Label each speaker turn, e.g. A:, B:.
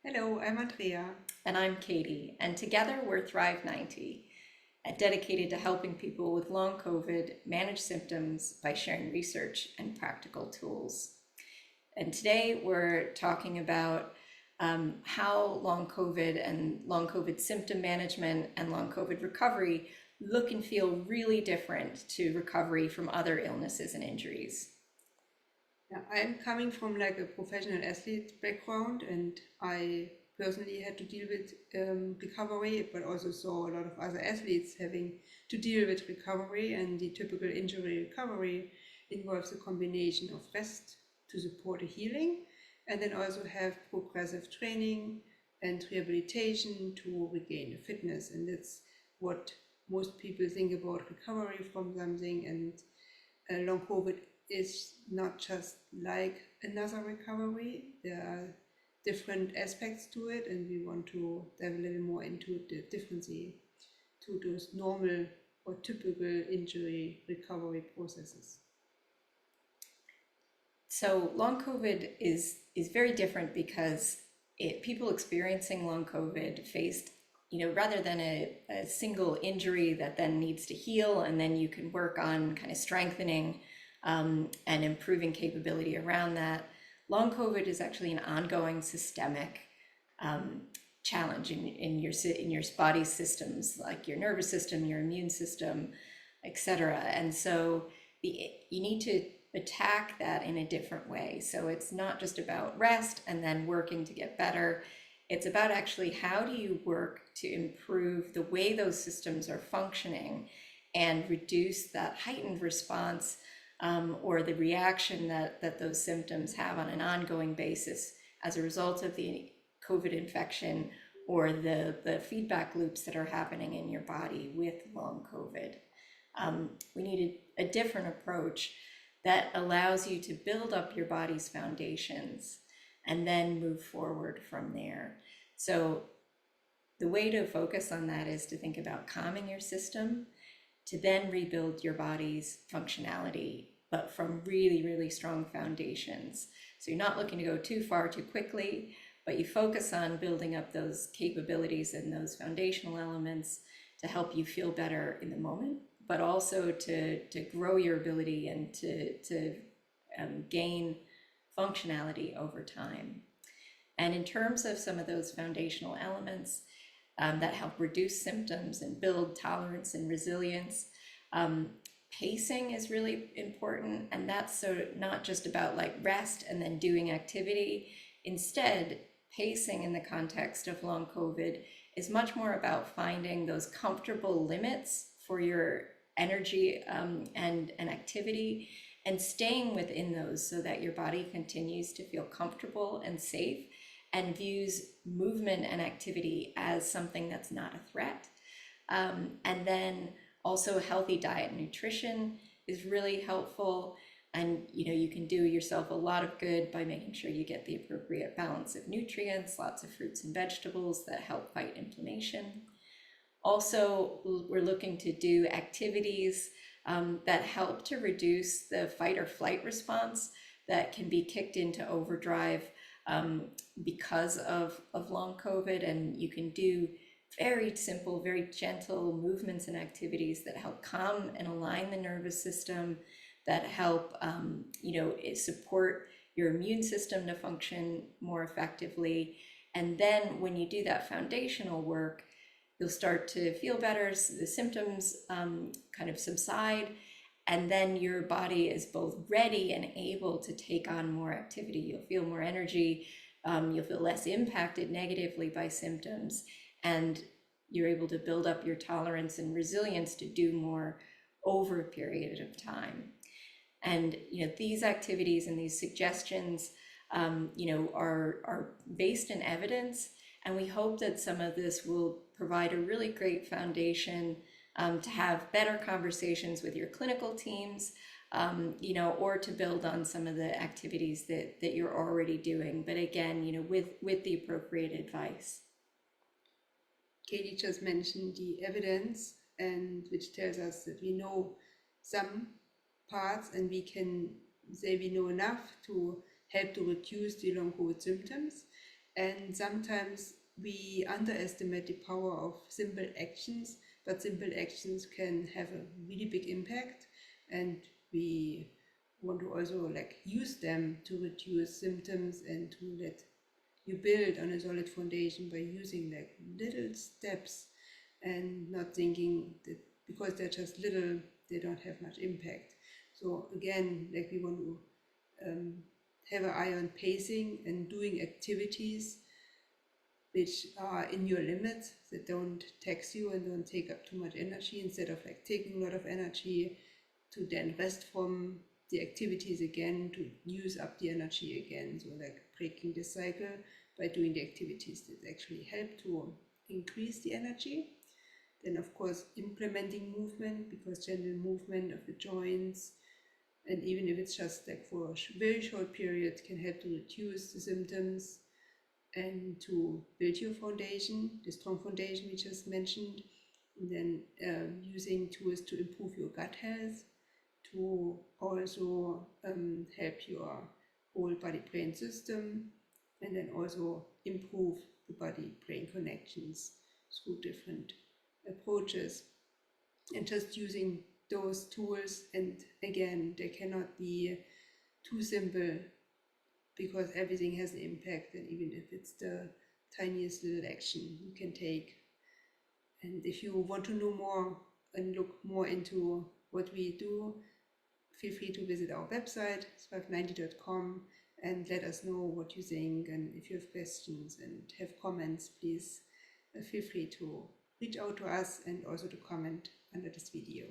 A: Hello, I'm Andrea.
B: And I'm Katie, and together we're ThriveNinety, dedicated to helping people with long COVID manage symptoms by sharing research and practical tools. And today we're talking about how long COVID and long COVID symptom management and long COVID recovery look and feel really different to recovery from other illnesses and injuries.
A: Yeah, I'm coming from like a professional athlete background, and I personally had to deal with recovery, but also saw a lot of other athletes having to deal with recovery. And the typical injury recovery involves a combination of rest to support a healing, and then also have progressive training and rehabilitation to regain the fitness. And that's what most people think about recovery from something. And long COVID is not just like another recovery. There are different aspects to it, and we want to dive a little more into the differences to those normal or typical injury recovery processes.
B: So long COVID is very different because people experiencing long COVID faced, rather than a single injury that then needs to heal and then you can work on kind of strengthening and improving capability around that. Long COVID is actually an ongoing systemic challenge in your body's systems, like your nervous system, your immune system, etc. And so you need to attack that in a different way. So it's not just about rest and then working to get better. It's about actually how do you work to improve the way those systems are functioning and reduce that heightened response or the reaction that those symptoms have on an ongoing basis as a result of the COVID infection or the feedback loops that are happening in your body with long COVID. We needed a different approach that allows you to build up your body's foundations and then move forward from there. So the way to focus on that is to think about calming your system to then rebuild your body's functionality, but from really, really strong foundations. So you're not looking to go too far too quickly, but you focus on building up those capabilities and those foundational elements to help you feel better in the moment, but also to grow your ability and to gain functionality over time. And in terms of some of those foundational elements that help reduce symptoms and build tolerance and resilience, pacing is really important. And that's so not just about like rest and then doing activity. Instead, pacing in the context of long COVID is much more about finding those comfortable limits for your energy and activity and staying within those so that your body continues to feel comfortable and safe and views movement and activity as something that's not a threat. And then also healthy diet and nutrition is really helpful. And you can do yourself a lot of good by making sure you get the appropriate balance of nutrients, lots of fruits and vegetables that help fight inflammation. Also, we're looking to do activities that help to reduce the fight or flight response that can be kicked into overdrive because of long COVID. And you can do very simple, very gentle movements and activities that help calm and align the nervous system, that help support your immune system to function more effectively. And then when you do that foundational work, you'll start to feel better, so the symptoms kind of subside, and then your body is both ready and able to take on more activity. You'll feel more energy, you'll feel less impacted negatively by symptoms, and you're able to build up your tolerance and resilience to do more over a period of time. And these activities and these suggestions are based in evidence, and we hope that some of this will provide a really great foundation to have better conversations with your clinical teams, or to build on some of the activities that you're already doing, but again, with the appropriate advice.
A: Katie just mentioned the evidence, and which tells us that we know some parts, and we can say we know enough to help to reduce the long COVID symptoms. And sometimes we underestimate the power of simple actions, but simple actions can have a really big impact. And we want to also like use them to reduce symptoms and to let you build on a solid foundation by using like little steps and not thinking that because they're just little, they don't have much impact. So again, like we want to have an eye on pacing and doing activities which are in your limits, that don't tax you and don't take up too much energy, instead of like taking a lot of energy to then rest from the activities again to use up the energy again. So like breaking the cycle by doing the activities that actually help to increase the energy. Then of course implementing movement, because general movement of the joints, and even if it's just like for a very short period, can help to reduce the symptoms and to build your foundation, the strong foundation we just mentioned. And then using tools to improve your gut health, to also help your whole body-brain system, and then also improve the body-brain connections through different approaches. And just using those tools, and again, they cannot be too simple because everything has an impact, and even if it's the tiniest little action you can take. And if you want to know more and look more into what we do, feel free to visit our website, ThriveNinety.com, and let us know what you think. And if you have questions and have comments, please feel free to reach out to us and also to comment under this video.